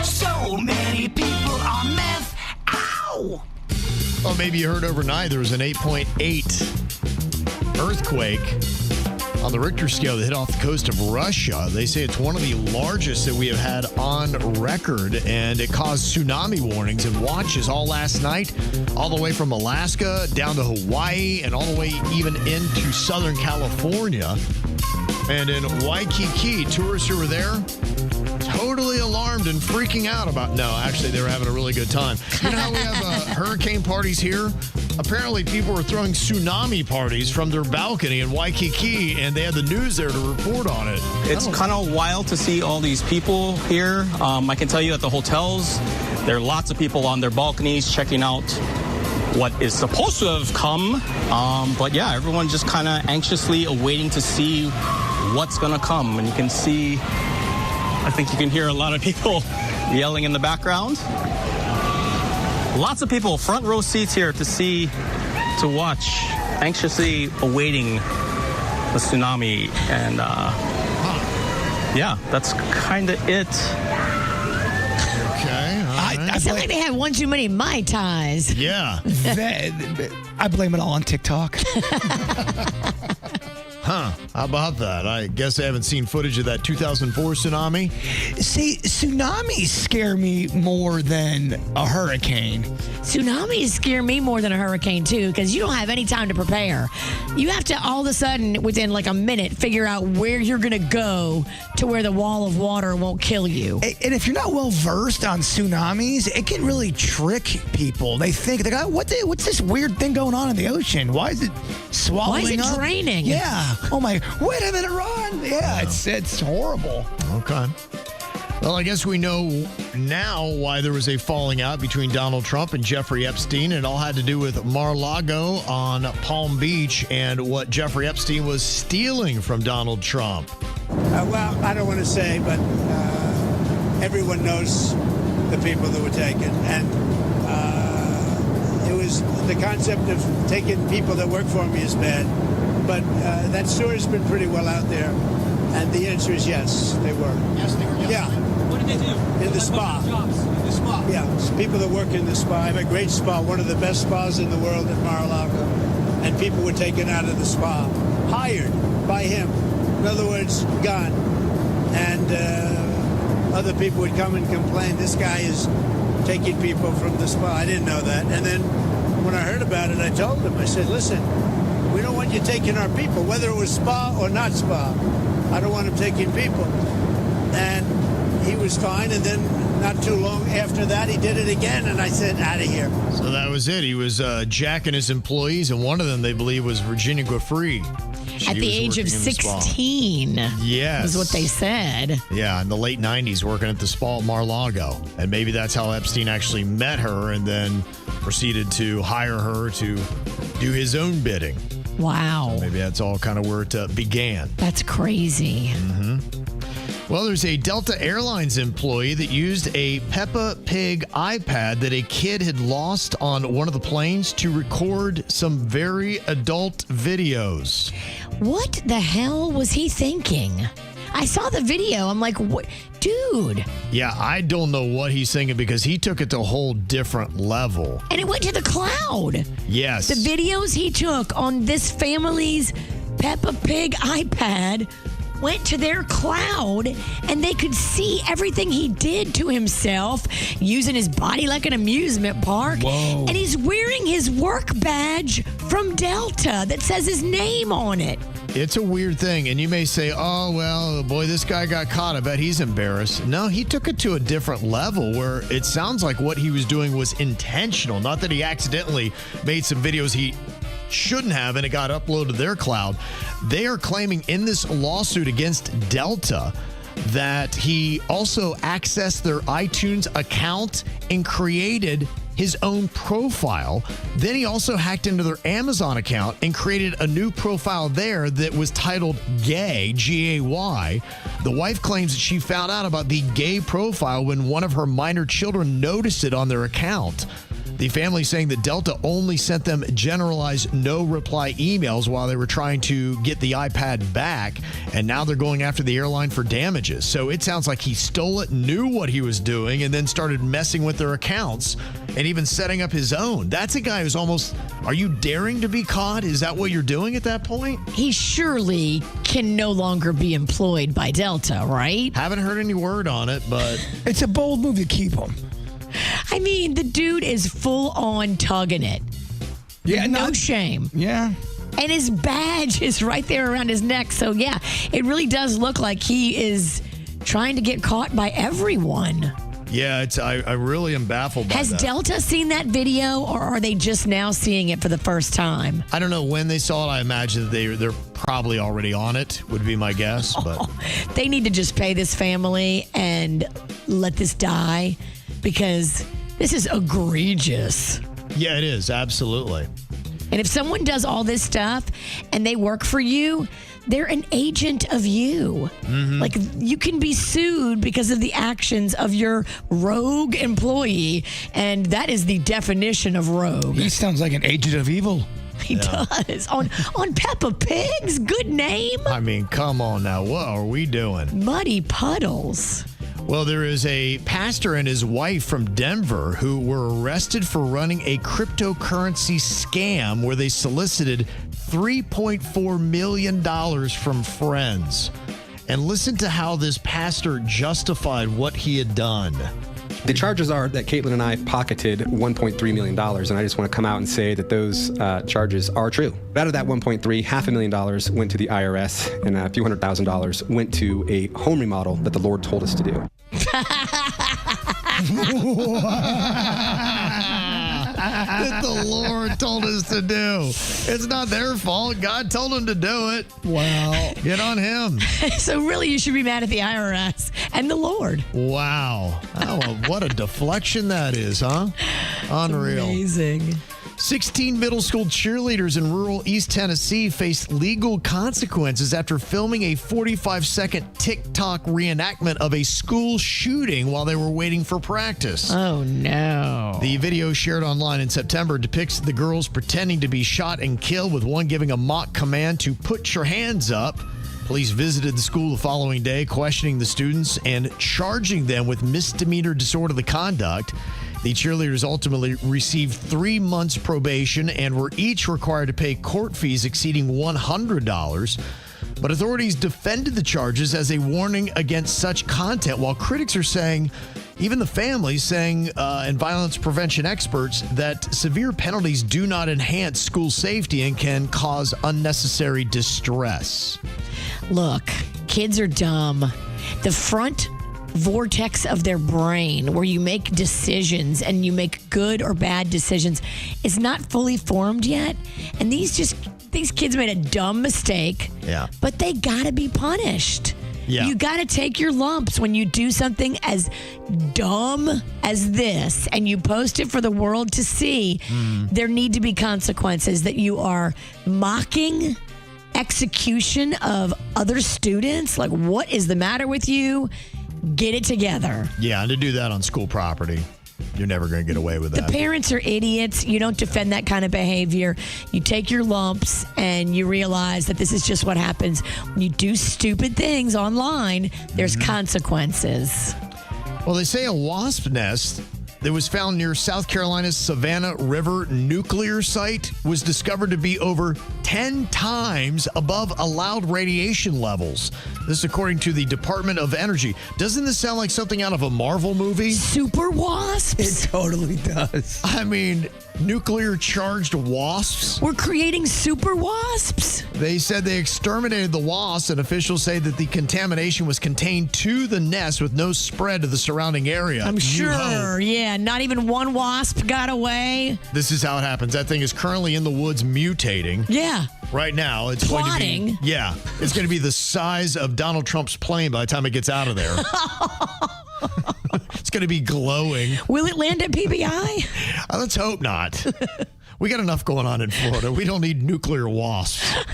So many people on meth. Ow! Well, maybe you heard overnight there was an 8.8 earthquake on the Richter scale that hit off the coast of Russia. They say it's one of the largest that we have had on record, and it caused tsunami warnings and watches all last night, all the way from Alaska down to Hawaii and all the way even into Southern California. And in Waikiki, tourists who were there totally alarmed and freaking out about. No, actually, they were having a really good time. You know how we have hurricane parties here? Apparently, people were throwing tsunami parties from their balcony in Waikiki, and they had the news there to report on it. It's kind of wild to see all these people here. I can tell you at the hotels, there are lots of people on their balconies checking out what is supposed to have come. But yeah, everyone just kind of anxiously awaiting to see what's going to come. And you can see, I think you can hear a lot of people yelling in the background. Lots of people, front row seats here to watch, anxiously awaiting the tsunami. And yeah, that's kind of it. Okay. I feel like they had one too many Mai Tais. Yeah. I blame it all on TikTok. Huh. How about that? I guess I haven't seen footage of that 2004 tsunami. See, tsunamis scare me more than a hurricane. Tsunamis scare me more than a hurricane, too, because you don't have any time to prepare. You have to, all of a sudden, within like a minute, figure out where you're going to go to where the wall of water won't kill you. And if you're not well versed on tsunamis, it can really trick people. They think, what's this weird thing going on in the ocean? Why is it swallowing Why is it up? draining? Yeah. Oh my, wait a minute, run. Yeah, it's horrible. Okay. Well, I guess we know now why there was a falling out between Donald Trump and Jeffrey Epstein. It all had to do with Mar-a-Lago on Palm Beach and what Jeffrey Epstein was stealing from Donald Trump. Well, I don't want to say, but everyone knows the people that were taken. And it was the concept of taking people that work for me is bad. But that story's been pretty well out there. And the answer is yes, they were. Yes, they were. Yes. Yeah. What did they do? In the spa. Jobs in the spa. Yeah, it's people that work in the spa. I have a great spa, one of the best spas in the world at Mar-a-Lago. And people were taken out of the spa, hired by him. In other words, gone. And other people would come and complain, this guy is taking people from the spa. I didn't know that. And then when I heard about it, I told them, I said, listen, we don't want you taking our people, whether it was spa or not spa. I don't want him taking people. And he was fine. And then not too long after that, he did it again. And I said, out of here. So that was it. He was jacking his employees, and one of them, they believe, was Virginia Giuffre. At the age of 16. Yes. Is what they said. Yeah, in the late 90s, working at the spa at Mar-a-Lago. And maybe that's how Epstein actually met her and then proceeded to hire her to do his own bidding. Wow. So maybe that's all kind of where it began. That's crazy. Mm-hmm. Well, there's a Delta Airlines employee that used a Peppa Pig iPad that a kid had lost on one of the planes to record some very adult videos. What the hell was he thinking? I saw the video. I'm like, what? Dude. Yeah, I don't know what he's thinking because he took it to a whole different level. And it went to the cloud. Yes. The videos he took on this family's Peppa Pig iPad went to their cloud, and they could see everything he did to himself, using his body like an amusement park. Whoa. And he's wearing his work badge from Delta that says his name on it. It's a weird thing, and you may say, oh, well, boy, this guy got caught. I bet he's embarrassed. No, he took it to a different level where it sounds like what he was doing was intentional, not that he accidentally made some videos he shouldn't have and it got uploaded to their cloud. They are claiming in this lawsuit against Delta that he also accessed their iTunes account and created his own profile. Then he also hacked into their Amazon account and created a new profile there that was titled Gay, G-A-Y. The wife claims that she found out about the gay profile when one of her minor children noticed it on their account. The family saying that Delta only sent them generalized no-reply emails while they were trying to get the iPad back, and now they're going after the airline for damages. So it sounds like he stole it, knew what he was doing, and then started messing with their accounts and even setting up his own. That's a guy who's almost, are you daring to be caught? Is that what you're doing at that point? He surely can no longer be employed by Delta, right? Haven't heard any word on it, but It's a bold move to keep him. I mean, the dude is full on tugging it. Yeah, No shame. Yeah. And his badge is right there around his neck. So, yeah, it really does look like he is trying to get caught by everyone. yeah, I really am baffled by Has that. Delta seen that video, or are they just now seeing it for the first time? I don't know when they saw it. I imagine that they're probably already on it, would be my guess. But They need to just pay this family and let this die, because this is egregious. yeah, it is. Absolutely. And if someone does all this stuff and they work for you, they're an agent of you. Like, you can be sued because of the actions of your rogue employee, and that is the definition of rogue. He sounds like an agent of evil. He does. On Peppa Pig's good name. I mean, come on now. What are we doing? Muddy puddles. Well, there is a pastor and his wife from Denver who were arrested for running a cryptocurrency scam where they solicited $3.4 million from friends. And listen to how this pastor justified what he had done. The charges are that Caitlin and I pocketed $1.3 million, and I just want to come out and say that those charges are true. Out of that 1.3, $500,000 went to the IRS, and a few $100,000 went to a home remodel that the Lord told us to do. That the Lord told us to do. It's not their fault. God told them to do it. Wow. Get on him. So really, you should be mad at the IRS and the Lord. Wow. Oh, well, what a deflection that is, huh? Unreal. Amazing. 16 middle school cheerleaders in rural East Tennessee faced legal consequences after filming a 45-second TikTok reenactment of a school shooting while they were waiting for practice. Oh, no. The video shared online in September depicts the girls pretending to be shot and killed, with one giving a mock command to put your hands up. Police visited the school the following day, questioning the students and charging them with misdemeanor disorderly conduct. The cheerleaders ultimately received 3 months probation and were each required to pay court fees exceeding $100. But authorities defended the charges as a warning against such content, while critics are saying, even the families saying, and violence prevention experts, that severe penalties do not enhance school safety and can cause unnecessary distress. Look, kids are dumb. The front vortex of their brain, where you make decisions and you make good or bad decisions, is not fully formed yet. And these kids made a dumb mistake. Yeah. But they gotta be punished. Yeah. You gotta take your lumps when you do something as dumb as this and you post it for the world to see. There need to be consequences. That you are mocking execution of other students. Like, what is the matter with you? Get it together. Yeah, and to do that on school property, you're never going to get away with The that. parents are idiots. You don't defend that kind of behavior. You take your lumps and you realize that this is just what happens when you do stupid things online. There's consequences. Well, they say a wasp nest that was found near South Carolina's Savannah River nuclear site was discovered to be over 10 times above allowed radiation levels. This is according to the Department of Energy. Doesn't this sound like something out of a Marvel movie? Super wasps? It totally does. I mean, nuclear charged wasps? We're creating super wasps? They said they exterminated the wasps, and officials say that the contamination was contained to the nest with no spread to the surrounding area. I'm You sure. hope. Yeah, not even one wasp got away. This is how it happens. That thing is currently in the woods mutating. Yeah. Right now, it's going to Plotting. be, yeah, it's going to be the size of Donald Trump's plane by the time it gets out of there. It's going to be glowing. Will it land at PBI? Let's hope not. We got enough going on in Florida. We don't need nuclear wasps.